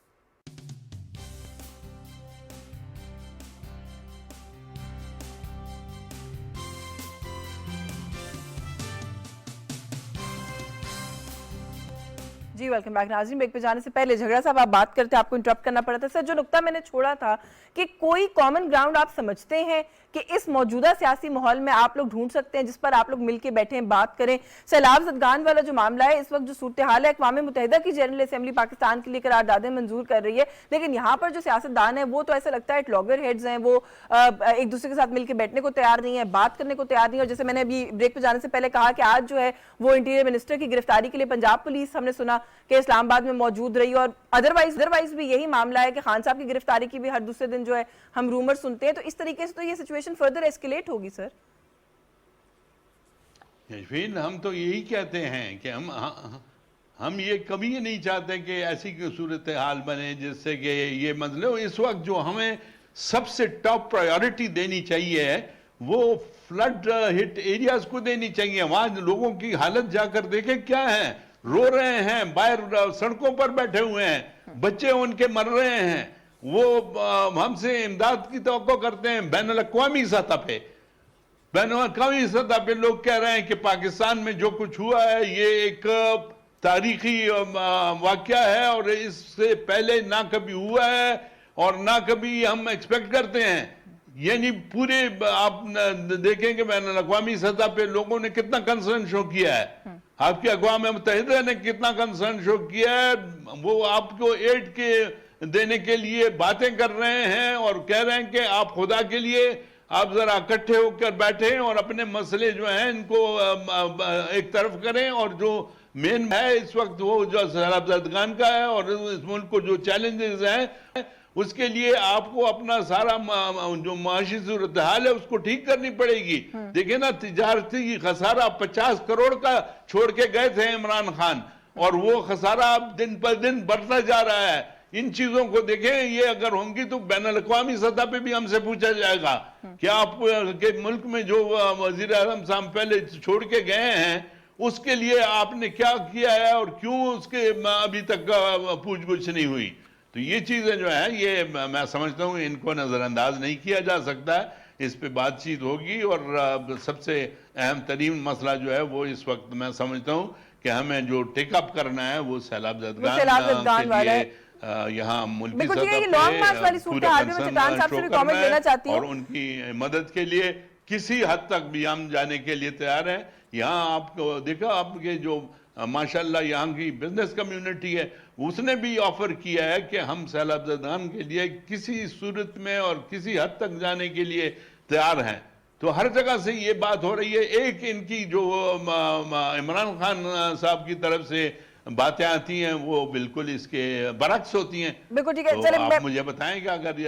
جی ویلکم بیک. ناظرین بریک پہ جانے سے پہلے جھگڑا صاحب آپ بات کرتے آپ کو انٹرپٹ کرنا پڑا تھا. سر جو نقطہ میں نے چھوڑا تھا کہ کوئی کامن گراؤنڈ آپ سمجھتے ہیں کہ اس موجودہ سیاسی ماحول میں آپ لوگ ڈھونڈ سکتے ہیں جس پر آپ لوگ مل کے بیٹھیں بات کریں. سیلاب زدگان والا جو معاملہ ہے, اس وقت جو صورتحال ہے, اقوام متحدہ کی جنرل اسمبلی پاکستان کے لیے قراردادیں منظور کر رہی ہے, لیکن یہاں پر جو سیاستدان ہیں وہ تو ایسا لگتا ہے لاگر ہیڈز ہیں, وہ ایک دوسرے کے ساتھ مل کے بیٹھنے کو تیار نہیں ہے, بات کرنے کو تیار نہیں. اور جیسے میں نے ابھی بریک پہ جانے سے پہلے کہا کہ آج جو ہے وہ انٹیریئر منسٹر کی گرفتاری کے لیے پنجاب پولیس ہم نے سنا کہ اسلام آباد میں موجود رہی, اور ادروائز بھی یہی معاملہ ہے کہ خان صاحب کی گرفتاری کی بھی ہر دوسرے دن جو ہے ہم رومر سنتے ہیں. تو اس طریقے سے تو یہ سچویشن فردر ایسکیلیٹ ہوگی سر. یشفین ہم تو یہی کہتے ہیں کہ ہم یہ کبھی نہیں چاہتے کہ ایسی صورتحال بنے جس سے کہ یہ مسئلہ. اس وقت جو ہمیں سب سے ٹاپ پرائیورٹی دینی چاہیے وہ فلڈ ہٹ ایریاز کو دینی چاہیے. وہاں لوگوں کی حالت جا کر دیکھیں کیا ہے, رو رہے ہیں, باہر سڑکوں پر بیٹھے ہوئے ہیں, بچے ان کے مر رہے ہیں. وہ ہم سے امداد کی توقع کرتے ہیں بین الاقوامی سطح پہ. بین الاقوامی سطح پہ لوگ کہہ رہے ہیں کہ پاکستان میں جو کچھ ہوا ہے یہ ایک تاریخی واقعہ ہے اور اس سے پہلے نہ کبھی ہوا ہے اور نہ کبھی ہم ایکسپیکٹ کرتے ہیں. یعنی پورے آپ دیکھیں کہ بین الاقوامی سطح پہ لوگوں نے کتنا کنسرن شو کیا ہے, آپ کی اقوام متحدہ نے کتنا کنسرن شو کیا ہے. وہ آپ کو ایڈ کے دینے کے لیے باتیں کر رہے ہیں اور کہہ رہے ہیں کہ آپ خدا کے لیے آپ ذرا اکٹھے ہو کر بیٹھیں اور اپنے مسئلے جو ہیں ان کو ایک طرف کریں. اور جو مین ہے اس وقت وہ جو سیلاب زدگان کا ہے اور اس ملک کو جو چیلنجز ہیں اس کے لیے آپ کو اپنا سارا جو معاشی صورتحال ہے اس کو ٹھیک کرنی پڑے گی. دیکھیں نا تجارتی خسارہ 50 کروڑ کا چھوڑ کے گئے تھے عمران خان اور وہ خسارہ اب دن پر دن بڑھتا جا رہا ہے. ان چیزوں کو دیکھیں, یہ اگر ہوں گی تو بین الاقوامی سطح پہ بھی ہم سے پوچھا جائے گا کہ آپ کے ملک میں جو وزیر اعظم صاحب پہلے چھوڑ کے گئے ہیں اس کے لیے آپ نے کیا کیا ہے اور کیوں اس کے ابھی تک پوچھ گچھ نہیں ہوئی. تو یہ چیزیں جو ہیں یہ میں سمجھتا ہوں ان کو نظر انداز نہیں کیا جا سکتا ہے. اس پہ بات چیت ہوگی اور سب سے اہم ترین مسئلہ جو ہے وہ اس وقت میں سمجھتا ہوں کہ ہمیں جو ٹیک اپ کرنا ہے وہ سیلاب زدگان کے لیے یہاں ملکی سطح پہ پورا کنسرن شو کرنا ہے اور ان کی مدد کے لیے کسی حد تک بھی ہم جانے کے لیے تیار ہیں. یہاں آپ کو دیکھا آپ کے جو ماشاءاللہ یہاں کی بزنس کمیونٹی ہے اس نے بھی آفر کیا ہے کہ ہم سیلاب زدگان کے لیے کسی صورت میں اور کسی حد تک جانے کے لیے تیار ہیں. تو ہر جگہ سے یہ بات ہو رہی ہے. ایک ان کی جو عمران خان صاحب کی طرف سے باتیں آتی ہیں وہ بالکل اس کے برعکس ہوتی ہیں. بالکل ٹھیک ہے, تو آپ مجھے بتائیں کہ اگر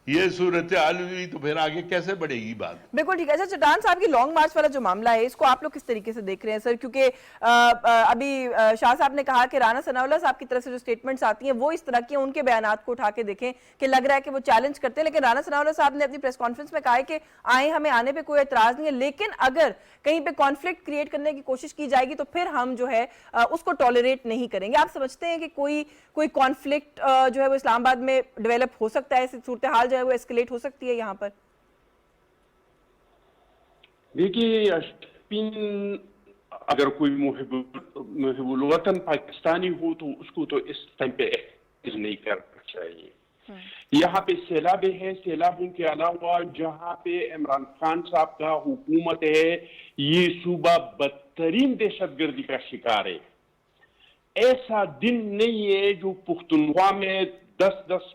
یہ صورتحال ہوئی تو پھر آگے کیسے بڑھے گی بات. بالکل ٹھیک ہے. اچھا چٹان صاحب کی لانگ مارچ والا جو معاملہ ہے اس کو آپ لوگ کس طریقے سے دیکھ رہے ہیں سر؟ کیونکہ ابھی شاہ صاحب نے کہا کہ رانا ثناء اللہ صاحب کی طرف سے جو سٹیٹمنٹس آتی ہیں وہ اس طرح کی ہیں, ان کے بیانات کو اٹھا کے دیکھیں کہ لگ رہا ہے کہ وہ چیلنج کرتے ہیں. لیکن رانا ثناء اللہ صاحب نے اپنی پریس کانفرنس میں کہا ہے کہ آئیں, ہمیں آنے پہ کوئی اعتراض نہیں ہے, لیکن اگر کہیں پہ کانفلکٹ کریٹ کرنے کی کوشش کی جائے گی تو پھر ہم جو ہے اس کو ٹالریٹ نہیں کریں گے. آپ سمجھتے ہیں کہ کوئی کانفلکٹ جو ہے وہ اسلام آباد میں ڈیولپ ہو سکتا ہے, صورتحال جو ہے وہ ایسکیلیٹ ہو سکتی ہے یہاں پر؟ دیکھیے اگر کوئی محب الوطن پاکستانی ہو تو اس کو تو اس ٹائم پہ احتجاج نہیں کرنا چاہیے. یہاں پہ سیلابیں ہیں, سیلابوں کے علاوہ جہاں پہ عمران خان صاحب کا حکومت ہے یہ صوبہ بدترین دہشت گردی کا شکار ہے. ایسا دن نہیں ہے جو پختونخوا میں 10-10,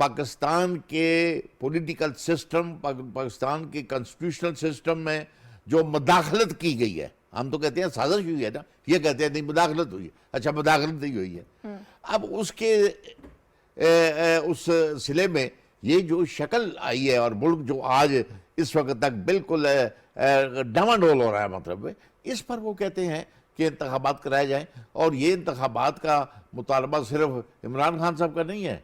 پاکستان کے پولیٹیکل سسٹم، پاکستان کے کانسٹیٹیوشنل سسٹم میں جو مداخلت کی گئی ہے، ہم تو کہتے ہیں سازش ہوئی ہے نا، یہ کہتے ہیں نہیں مداخلت ہوئی ہے، اچھا مداخلت نہیں ہوئی ہے، اب اس کے اس سلے میں یہ جو شکل آئی ہے اور ملک جو آج اس وقت تک بالکل ڈاواڈول ہو رہا ہے، مطلب اس پر وہ کہتے ہیں کہ انتخابات کرائے جائیں، اور یہ انتخابات کا مطالبہ صرف عمران خان صاحب کا نہیں ہے.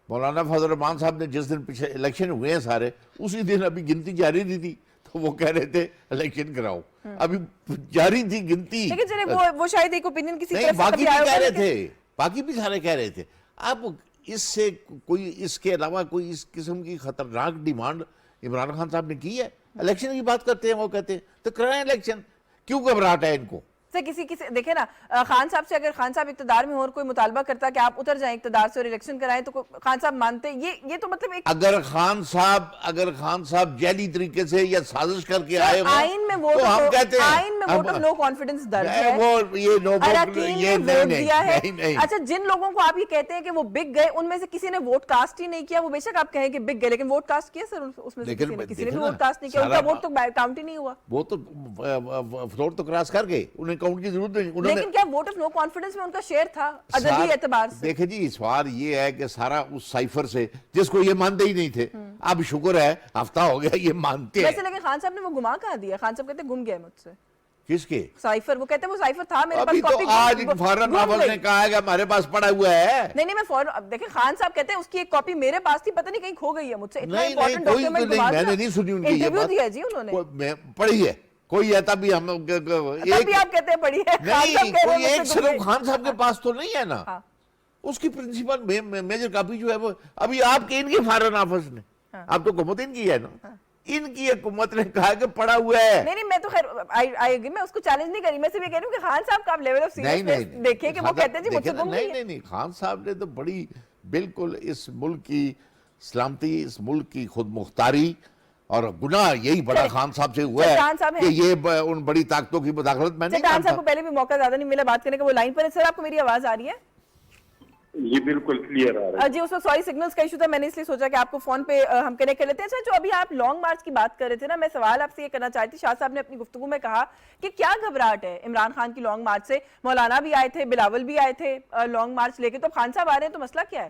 مولانا فضل الرحمان صاحب نے جس دن پیچھے الیکشن ہوئے ہیں سارے، اسی دن ابھی گنتی جاری نہیں تھی تو وہ کہہ رہے تھے الیکشن کراؤ، ابھی جاری تھی گنتی. لیکن چلے وہ شاید ایک اوپینین کسی نہیں، طرف سے باقی کبھی بھی آیا کہہ ہوگا، رہے لیکن تھے، باقی بھی سارے کہہ رہے تھے. اب اس سے کوئی، اس کے علاوہ کوئی اس قسم کی خطرناک ڈیمانڈ عمران خان صاحب نے کی ہے؟ الیکشن کی بات کرتے ہیں، وہ کہتے ہیں تو کرائیں الیکشن، کیوں گھبراہٹ ہے ان کو؟ کسی دیکھیں نا، خان صاحب سے اگر خان صاحب اقتدار میں ہو اور کوئی مطالبہ کرتا کہ آپ اتر جائیں اقتدار سے اور الیکشن کرائیں تو خان صاحب مانتے؟ یہ تو مطلب ایک اگر خان صاحب جعلی طریقے سے یا سازش کر کے آئے آئین میں تو ہم کہتے ہیں آئین میں ووٹ آف نو کانفیڈنس درج ہے، یہ نو اراکین یہ نے ووٹ دیا ہے. نہیں. اچھا، جن لوگوں کو آپ یہ کہتے ہیں کہ وہ بک گئے، ان میں سے کسی نے ووٹ کاسٹ ہی نہیں کیا. وہ بے شک آپ کہیں کہ بک گئے، لیکن ووٹ کاسٹ کیا سر اس میں سے کسی نے بھی ووٹ کاسٹ نہیں کیا، ان کا ووٹ تو کاؤنٹ ہی نہیں ہوا. وہ تو فلور تو کراس کر گئے، انہیں کاؤنٹ کی ضرورت نہیں. لیکن کیا ووٹ آف نو کانفیڈنس میں ان کا شیئر تھا عددی اعتبار سے؟ دیکھیں جی، سوال یہ ہے کہ سارا اس سائفر سے جس کو یہ مانتے ہی نہیں تھے، اب شکر ہے ہفتہ ہو گیا یہ مانتے ہیں. ویسے لیکن خان صاحب نے وہ گما کہاں دیا؟ خان صاحب کہتے ہیں گم گیا مجھ سے. کس کے سائفر؟ وہ کہتے ہیں وہ سائفر تھا میرے ابھی پاس، تو کاپی آج فارن آفس نے کہا ہے کہ ہمارے پاس پڑا ہوا ہے. نہیں میں فوراً، اب دیکھیں خان صاحب کہتے ہیں اس کی ایک کاپی میرے پاس تھی، پتہ نہیں کہیں کھو گئی ہے مجھ سے. اتنا نہیں امپورٹنٹ کوئی ڈاکیومنٹ نہیں، میں نے نہیں سنی ان کی یہ انٹرویو بات. دیا جی انہوں نے، میں پڑھی ہے کوئی ہے، تب بھی ہم تب بھی آپ کہتے ہیں پڑھی ہے. نہیں، کوئی ایک صرف خان صاحب کے پاس تو نہیں ہے نا، اس کی پرنسپل میجر کاپی جو ہے وہ ابھی آپ کے ان کی فارن آفس نے، آپ تو حکومت ان کی ہے نا، ان کی حکومت نے کہا کہ پڑا ہوا ہے. نہیں میں تو خیر میں اس کو چیلنج نہیں کری، میں صرف یہ کہہ رہی ہوں کہ خان صاحب کا آپ لیول آف سیریسنس دیکھیں کہ وہ کہتے ہیں جی مجھ سے گم گئی ہے. نہیں، خان صاحب نے تو بڑی بالکل اس ملک کی سلامتی، اس ملک کی خود مختاری، اور گناہ یہی بڑا خان صاحب سے ہوا ہے کہ یہ ان بڑی طاقتوں کی مداخلت میں نہیں چٹان مانتا. صاحب کو پہلے بھی موقع زیادہ نہیں ملا بات کرنے کا، وہ لائن پر ہے. سر آپ کو میری آواز آ رہی ہے؟ یہ بالکل کلیئر آ رہا ہے جی. اس وقت سوری سگنلز کا ایشو تھا، میں نے اس لیے سوچا کہ آپ کو فون پہ ہم کنیکٹ کر لیتے ہیں. اچھا، جو ابھی آپ لانگ مارچ کی بات کر رہے تھے نا، میں سوال آپ سے یہ کرنا چاہتی. شاہ صاحب نے اپنی گفتگو میں کہا کہ کیا گھبراہٹ ہے عمران خان کی لانگ مارچ سے؟ مولانا بھی آئے تھے، بلاول بھی آئے تھے لانگ مارچ لے کے، تو خان صاحب آ رہے ہیں تو مسئلہ کیا ہے؟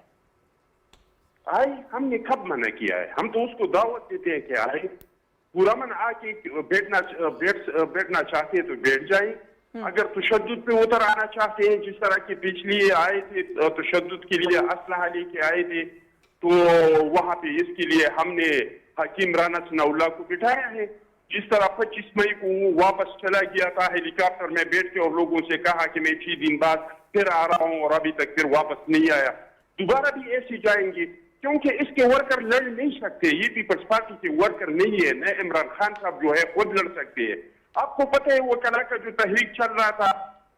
آئے، ہم نے کب منع کیا ہے؟ ہم تو اس کو دعوت دیتے ہیں کہ آئے، پورا من آ کے بیٹھنا چاہتے ہیں تو بیٹھ جائیں. اگر تشدد پہ اتر آنا چاہتے ہیں، جس طرح کے پچھلی آئے تھے تشدد کے لیے اسلحہ لے کے آئے تھے، تو وہاں پہ اس کے لیے ہم نے حکیم رانا ثناء اللہ کو بٹھایا ہے. جس طرح 25 مئی کو وہ واپس چلا گیا تھا ہیلی کاپٹر میں بیٹھ کے، اور لوگوں سے کہا کہ میں 6 دن بعد پھر آ رہا ہوں، اور ابھی تک پھر واپس نہیں آیا. دوبارہ بھی ایسے جائیں گے، کیونکہ اس کے ورکر لڑ نہیں سکتے. یہ پیپلز پارٹی کے ورکر نہیں ہے، نہ عمران خان صاحب جو ہے خود لڑ سکتے ہیں. آپ کو پتہ ہے وہ کلا کا جو تحریک چل رہا تھا،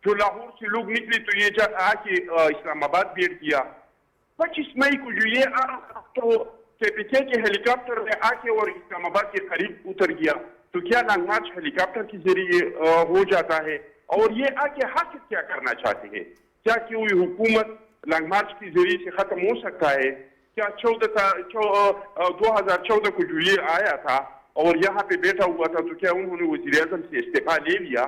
جو لاہور سے لوگ نکلے تو یہ آ کے اسلام آباد بیٹھ گیا. 25 مئی کو جو یہ آ رہا تو KPK کے ہیلی کاپٹر میں آ کے اور اسلام آباد کے قریب اتر گیا، تو کیا لانگ مارچ ہیلی کاپٹر کے ذریعے ہو جاتا ہے؟ اور یہ آ کے حاصل کیا کرنا چاہتے ہیں؟ کیا کوئی حکومت لانگ مارچ کے ذریعے سے ختم ہو سکتا ہے؟ کیا 2014 کو جو یہ آیا تھا اور یہاں پہ بیٹھا ہوا تھا، تو کیا انہوں نے وزیر اعظم سے استعفیٰ لے لیا؟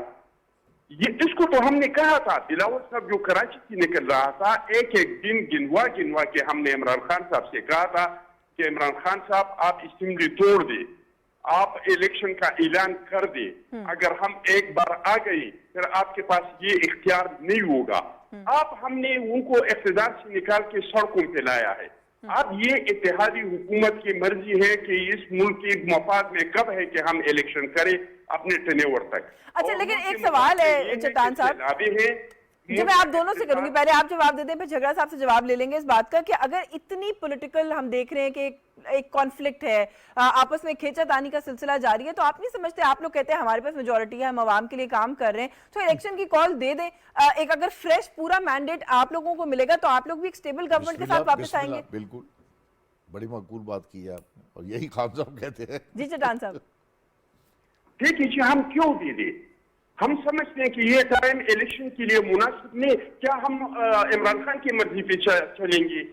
یہ اس کو تو ہم نے کہا تھا. بلاول صاحب جو کراچی سے نکل رہا تھا، ایک دن گنوا کے ہم نے عمران خان صاحب سے کہا تھا کہ عمران خان صاحب آپ اسمبلی توڑ دیں، آپ الیکشن کا اعلان کر دیں. اگر ہم ایک بار آ گئی پھر آپ کے پاس یہ اختیار نہیں ہوگا. ہم نے ان کو اقتدار سے نکال کے سڑکوں پہ لایا ہے. اب یہ اتحادی حکومت کی مرضی ہے کہ اس ملک کے مفاد میں کب ہے کہ ہم الیکشن کریں اپنے ٹینیور تک. اچھا، لیکن ایک سوال ہے چٹان صاحب جو میں آپ دونوں سے کروں گی، پہلے آپ جواب دے دیں پھر جھگڑا صاحب سے جواب لے لیں گے اس بات کا، کہ اگر اتنی پولیٹیکل ہم دیکھ رہے ہیں کہ ایک کانفلکٹ ہے، آپس میں کھینچا تانی کا سلسلہ جاری ہے، تو آپ نہیں سمجھتے، آپ لوگ کہتے ہیں ہمارے پاس میجورٹی ہے، ہم عوام کے لیے کام کر رہے ہیں، تو الیکشن کی کال دے دیں. ایک اگر فریش پورا مینڈیٹ آپ لوگوں کو ملے گا تو آپ لوگ بھی ایک سٹیبل گورنمنٹ کے ساتھ واپس آئیں گے. بالکل بڑی معقول بات کی ہے آپ نے، اور یہی خان صاحب کہتے ہیں. جی چٹان صاحب. ٹھیک ہے، ہم کیوں دے دیں؟ ہم سمجھتے ہیں کہ یہ ٹائم الیکشن کے لیے مناسب نہیں. کیا ہم عمران خان کی مرضی پہ چلیں گے؟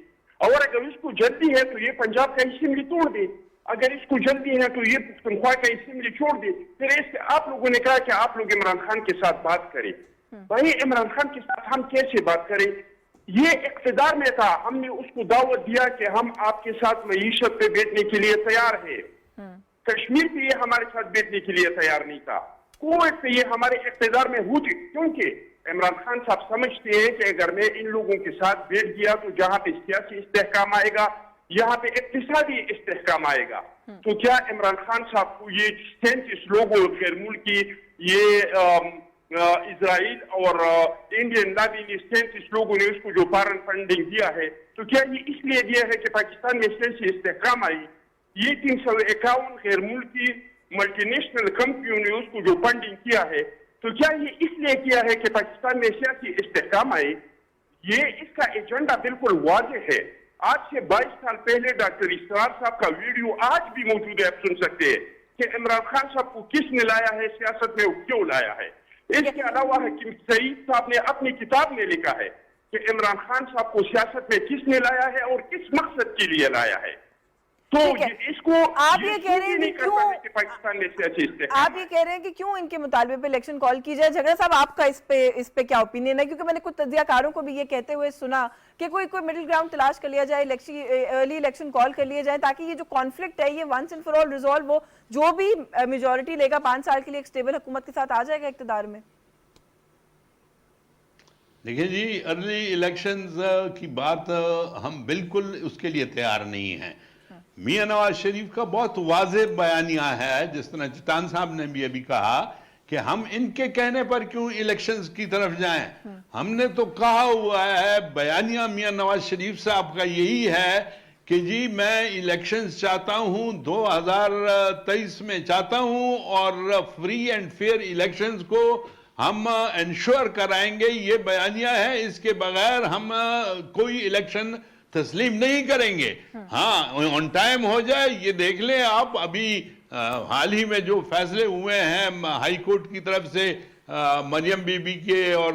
اور اگر اس کو جلدی ہے تو یہ پنجاب کا اسمبلی توڑ دے, اگر اس کو جلدی ہے تو یہ پختونخوا کا اسمبلی چھوڑ دے. پھر اس کے آپ لوگوں نے کہا کہ آپ لوگ عمران خان کے ساتھ بات کریں. بھائی عمران خان کے ساتھ ہم کیسے بات کریں؟ یہ اقتدار میں تھا, ہم نے اس کو دعوت دیا کہ ہم آپ کے ساتھ معیشت پہ بیٹھنے کے لیے تیار ہے. کشمیر پہ یہ ہمارے ساتھ بیٹھنے کے لیے تیار نہیں تھا. کویت پہ یہ ہمارے اقتدار میں ہوتی, کیونکہ عمران خان صاحب سمجھتے ہیں کہ اگر میں ان لوگوں کے ساتھ بیٹھ گیا تو جہاں پہ سیاسی استحکام آئے گا, یہاں پہ اقتصادی استحکام آئے گا. تو کیا عمران خان صاحب کو یہ 37 لوگوں غیر ملکی, یہ اسرائیل اور انڈین لابی نے 37 لوگوں نے اس کو جو فارن فنڈنگ دیا ہے, تو کیا یہ اس لیے دیا ہے کہ پاکستان میں سیاسی استحکام آئی؟ یہ 351 غیر ملکی ملٹی نیشنل کمپنیوں نے اس کو جو فنڈنگ کیا ہے, تو کیا یہ اس لیے کیا ہے کہ پاکستان میں سیاسی استحکام آئے؟ یہ اس کا ایجنڈا بالکل واضح ہے. آج سے 22 سال پہلے ڈاکٹر اسرار صاحب کا ویڈیو آج بھی موجود ہے, آپ سن سکتے ہیں کہ عمران خان صاحب کو کس نے لایا ہے سیاست میں, کیوں لایا ہے. اس کے علاوہ حکیم سعید صاحب نے اپنی کتاب میں لکھا ہے کہ عمران خان صاحب کو سیاست میں کس نے لایا ہے اور کس مقصد کے لیے لایا ہے. تو اس کو آپ یہ کہہ رہے ہیں کہ پاکستان میں سیاسی استحکام, آپ یہ کہہ رہے ہیں کہ کیوں ان کے مطالبے پہ الیکشن کال کی جائے. جھگڑا صاحب آپ کا اس پہ کیا اوپینین ہے؟ کیونکہ میں نے کچھ تجزیہ کاروں کو بھی یہ کہتے ہوئے سنا کہ کوئی مڈل گراؤنڈ تلاش کر لیا جائے, ارلی الیکشن کال کر لیے جائیں تاکہ یہ جو کانفلکٹ ہے یہ once and for all resolve ہو. جو بھی میجورٹی لے گا 5 سال کے لیے ایک سٹیبل حکومت کے ساتھ آ جائے گا اقتدار میں. دیکھیں جی, ارلی الیکشنز کی بات ہم بالکل اس کے لیے تیار نہیں ہیں. میاں نواز شریف کا بہت واضح بیانیہ ہے, جس طرح چٹان صاحب نے بھی ابھی کہا کہ ہم ان کے کہنے پر کیوں الیکشنز کی طرف جائیں. ہم نے تو کہا ہوا ہے, بیانیہ میاں نواز شریف صاحب کا یہی ہے کہ جی میں الیکشنز چاہتا ہوں, 2023 میں چاہتا ہوں, اور فری اینڈ فیئر الیکشنز کو ہم انشور کرائیں گے. یہ بیانیہ ہے, اس کے بغیر ہم کوئی الیکشن تسلیم نہیں کریں گے. ہاں آن ٹائم ہو جائے, یہ دیکھ لیں آپ. ابھی حال ہی میں جو فیصلے ہوئے ہیں ہائی کورٹ کی طرف سے مریم بی بی کے اور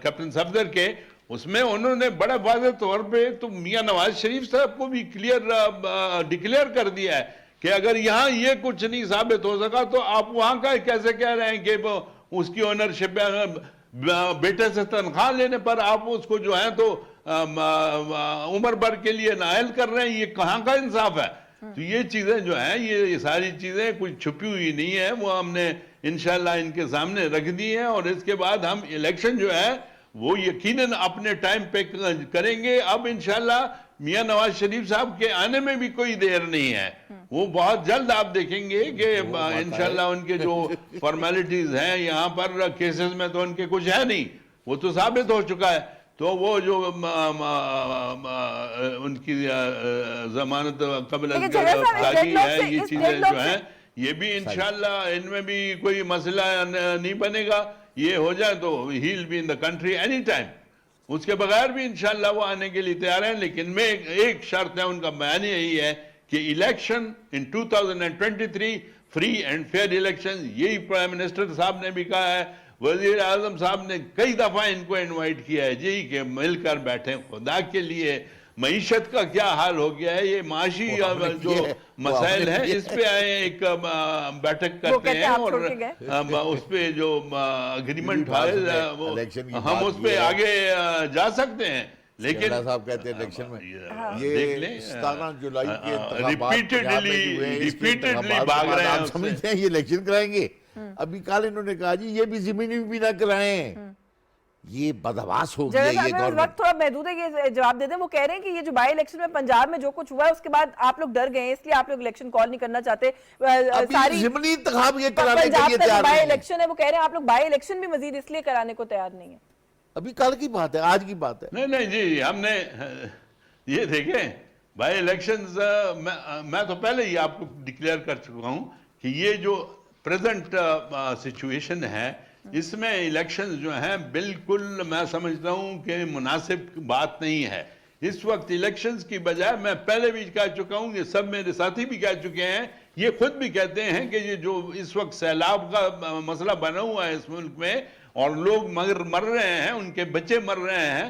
کیپٹن صفدر کے, اس میں انہوں نے بڑا واضح طور پہ تو میاں نواز شریف صاحب کو بھی ڈکلیئر کر دیا ہے کہ اگر یہاں یہ کچھ نہیں ثابت ہو سکا تو آپ وہاں کا کیسے کہہ رہے ہیں کہ اس کی اونرشپ بیٹے سے تنخواہ لینے پر آپ اس کو جو ہے تو عمر بھر کے لیے نائل کر رہے ہیں. یہ کہاں کا انصاف ہے؟ تو یہ چیزیں جو ہیں, یہ ساری چیزیں کوئی چھپی ہوئی نہیں ہے, وہ ہم نے انشاءاللہ ان کے سامنے رکھ دی ہیں. اور اس کے بعد ہم الیکشن جو ہے وہ یقیناً اپنے ٹائم پہ کریں گے. اب انشاءاللہ میاں نواز شریف صاحب کے آنے میں بھی کوئی دیر نہیں ہے. وہ بہت جلد آپ دیکھیں گے کہ انشاءاللہ ان کے جو فارمیلٹیز ہیں یہاں پر, کیسز میں تو ان کے کچھ ہے نہیں, وہ تو ثابت ہو چکا ہے. تو وہ جو ان کی ضمانت قبل خالی ہے, یہ چیزیں جو ہیں یہ بھی انشاءاللہ ان میں بھی کوئی مسئلہ نہیں بنے گا. یہ ہو جائے تو he'll be in the country any time. اس کے بغیر بھی انشاءاللہ وہ آنے کے لیے تیار ہیں. لیکن میں ایک شرط ہے, ان کا بیان یہی ہے کہ election in 2023 free and fair election. یہی پرائم منسٹر صاحب نے بھی کہا ہے, وزیر اعظم صاحب نے کئی دفعہ ان کو انوائٹ کیا ہے جی کہ مل کر بیٹھیں. خدا کے لیے معیشت کا کیا حال ہو گیا ہے, یہ معاشی جو مسائل ہیں اس پہ آئے ایک بیٹھک کرتے ہیں اور اس پہ جو اگریمنٹ ہے ہم اس پہ آگے جا سکتے ہیں. لیکن صاحب کہتے ہیں الیکشن میں یہ 17 جولائی کے ریپیٹڈلی بھاگ رہے ہیں, سمجھتے ہیں یہ الیکشن کرائیں گے. ابھی کل انہوں نے کہا جی یہ بھی زمینی بھی نہ کرائیں. یہ بدحواس ہو گیا یہ گورنمنٹ. وقت تھوڑا محدود ہے, یہ جواب دے دیں. وہ کہہ رہے ہیں کہ یہ جو بائی الیکشن میں پنجاب میں جو کچھ ہوا ہے اس کے بعد آپ لوگ ڈر گئے ہیں, اس لیے آپ لوگ الیکشن کال نہیں کرنا چاہتے. ابھی ضمنی انتخاب یہ کرانے کے لیے تیار بائی نہیں الیکشن ہے, وہ کہہ رہے ہیں آپ لوگ بائی الیکشن بھی مزید اس لیے کرانے کو تیار نہیں ہیں. ابھی کل کی بات ہے, آج کی بات ہے. نہیں جی, ہم نے یہ دیکھیں بائی الیکشنز میں تو پہلے ہی آپ کو ڈکلیئر کر چکا ہوں کہ یہ جو پریزنٹ سچویشن ہے اس میں الیکشنز جو ہیں بالکل میں سمجھتا ہوں کہ مناسب بات نہیں ہے. اس وقت الیکشنز کی بجائے, میں پہلے بھی کہہ چکا ہوں, یہ سب میرے ساتھی بھی کہہ چکے ہیں, یہ خود بھی کہتے ہیں کہ یہ جو اس وقت سیلاب کا مسئلہ بنا ہوا ہے اس ملک میں اور لوگ مر رہے ہیں, ان کے بچے مر رہے ہیں,